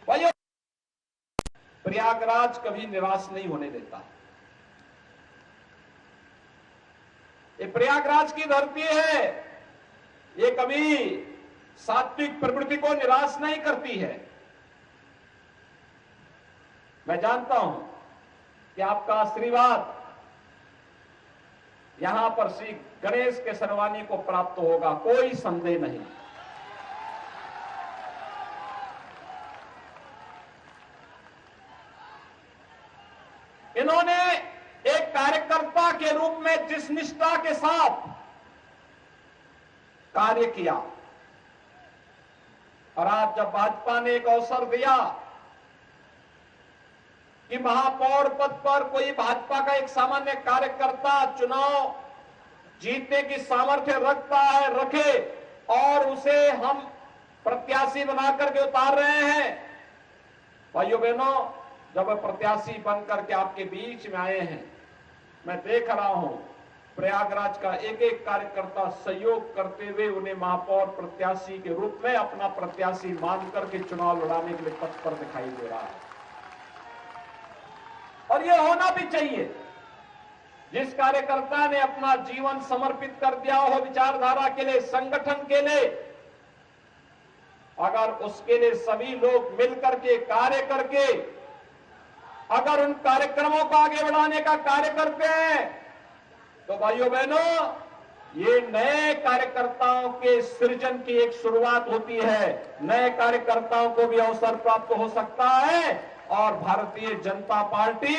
भाइयों, प्रयागराज कभी निराश नहीं होने देता। ये प्रयागराज की धरती है, ये कभी सात्विक प्रवृत्ति को निराश नहीं करती है। मैं जानता हूं कि आपका आशीर्वाद यहां पर श्री गणेश केसरवानी को प्राप्त होगा, कोई संदेह नहीं। इन्होंने एक कार्यकर्ता के रूप में जिस निष्ठा के साथ कार्य किया, और आज जब भाजपा ने एक अवसर दिया कि महापौर पद पर कोई भाजपा का एक सामान्य कार्यकर्ता चुनाव जीतने की सामर्थ्य रखता है, रखे, और उसे हम प्रत्याशी बनाकर के उतार रहे हैं। भाइयों बहनों, जब वे प्रत्याशी बनकर के आपके बीच में आए हैं, मैं देख रहा हूं प्रयागराज का एक एक कार्यकर्ता सहयोग करते हुए उन्हें महापौर प्रत्याशी के रूप में अपना प्रत्याशी मानकर के चुनाव लड़ाने के लिए पथ पर दिखाई दे रहा है। और यह होना भी चाहिए। जिस कार्यकर्ता ने अपना जीवन समर्पित कर दिया हो विचारधारा के लिए, संगठन के लिए, अगर उसके लिए सभी लोग मिलकर के कार्य करके अगर उन कार्यक्रमों को आगे बढ़ाने का कार्य करते हैं, तो भाइयों बहनों, ये नए कार्यकर्ताओं के सृजन की एक शुरुआत होती है। नए कार्यकर्ताओं को भी अवसर प्राप्त हो सकता है, और भारतीय जनता पार्टी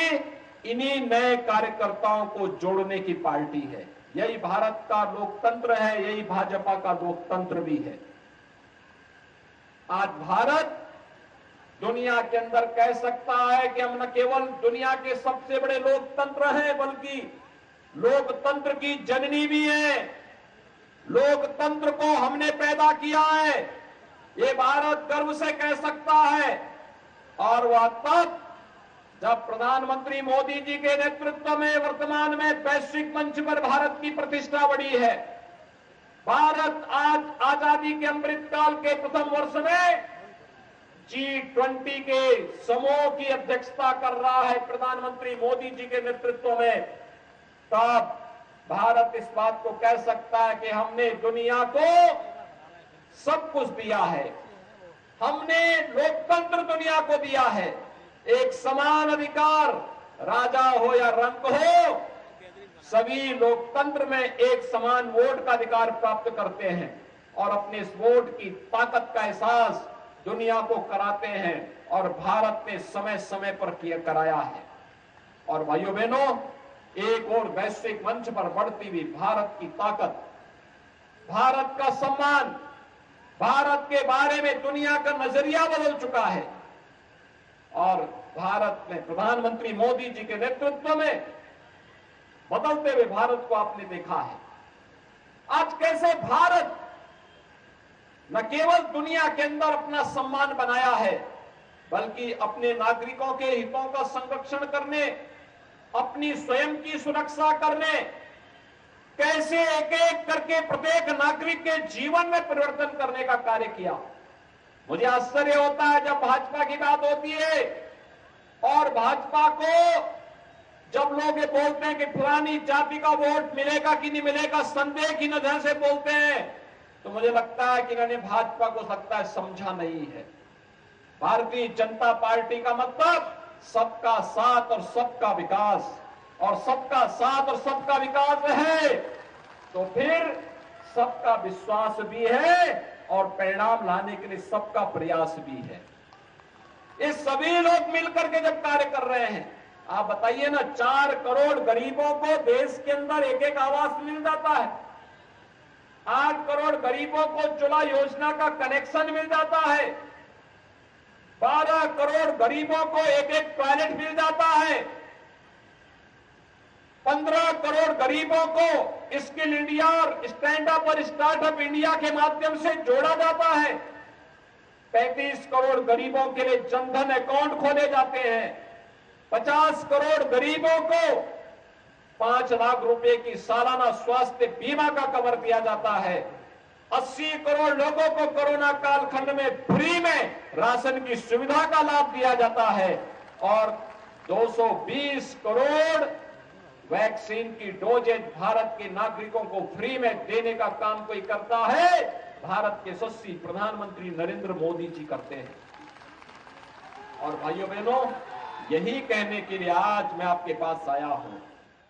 इन्हीं नए कार्यकर्ताओं को जोड़ने की पार्टी है। यही भारत का लोकतंत्र है, यही भाजपा का लोकतंत्र भी है। आज भारत दुनिया के अंदर कह सकता है कि हम न केवल दुनिया के सबसे बड़े लोकतंत्र हैं, बल्कि लोकतंत्र की जननी भी है। लोकतंत्र को हमने पैदा किया है, ये भारत गर्व से कह सकता है। और वह तब जब प्रधानमंत्री मोदी जी के नेतृत्व में वर्तमान में वैश्विक मंच पर भारत की प्रतिष्ठा बढ़ी है। भारत आज आजादी के अमृतकाल के प्रथम वर्ष में G20 के समूह की अध्यक्षता कर रहा है प्रधानमंत्री मोदी जी के नेतृत्व में। तब भारत इस बात को कह सकता है कि हमने दुनिया को सब कुछ दिया है, हमने लोकतंत्र दुनिया को दिया है। एक समान अधिकार, राजा हो या रंक हो, सभी लोकतंत्र में एक समान वोट का अधिकार प्राप्त करते हैं, और अपने इस वोट की ताकत का एहसास दुनिया को कराते हैं, और भारत ने समय समय पर किया कराया है। और भाइयों बहनों, एक और वैश्विक मंच पर बढ़ती हुई भारत की ताकत, भारत का सम्मान, भारत के बारे में दुनिया का नजरिया बदल चुका है। और भारत में प्रधानमंत्री मोदी जी के नेतृत्व में बदलते हुए भारत को आपने देखा है। आज कैसे भारत न केवल दुनिया के अंदर अपना सम्मान बनाया है, बल्कि अपने नागरिकों के हितों का संरक्षण करने, अपनी स्वयं की सुरक्षा करने, कैसे एक एक करके प्रत्येक नागरिक के जीवन में परिवर्तन करने का कार्य किया। मुझे आश्चर्य होता है जब भाजपा की बात होती है, और भाजपा को जब लोग ये बोलते हैं कि फलानी जाति का वोट मिलेगा कि नहीं मिलेगा, संदेह की नजर से बोलते हैं, तो मुझे लगता है कि इन्होंने भाजपा को लगता है समझा नहीं है। भारतीय जनता पार्टी का मतलब सबका साथ और सबका विकास, और सबका साथ और सबका विकास है तो फिर सबका विश्वास भी है, और परिणाम लाने के लिए सबका प्रयास भी है। ये सभी लोग मिलकर के जब कार्य कर रहे हैं, आप बताइए ना, 4 करोड़ गरीबों को देश के अंदर एक एक आवास मिल जाता है, 8 करोड़ गरीबों को उज्ज्वला योजना का कनेक्शन मिल जाता है, 12 करोड़ गरीबों को एक एक टॉयलेट मिल जाता है, 15 करोड़ गरीबों को स्किल इंडिया और स्टैंड अप और स्टार्टअप इंडिया के माध्यम से जोड़ा जाता है, 35 करोड़ गरीबों के लिए जनधन अकाउंट खोले जाते हैं, 50 करोड़ गरीबों को 5 लाख रुपए की सालाना स्वास्थ्य बीमा का कवर दिया जाता है, 80 करोड़ लोगों को कोरोना कालखंड में फ्री में राशन की सुविधा का लाभ दिया जाता है और 220 करोड़ वैक्सीन की डोजेज भारत के नागरिकों को फ्री में देने का काम कोई करता है, भारत के यशस्वी प्रधानमंत्री नरेंद्र मोदी जी करते हैं। और भाइयों बहनों, यही कहने के लिए आज मैं आपके पास आया हूं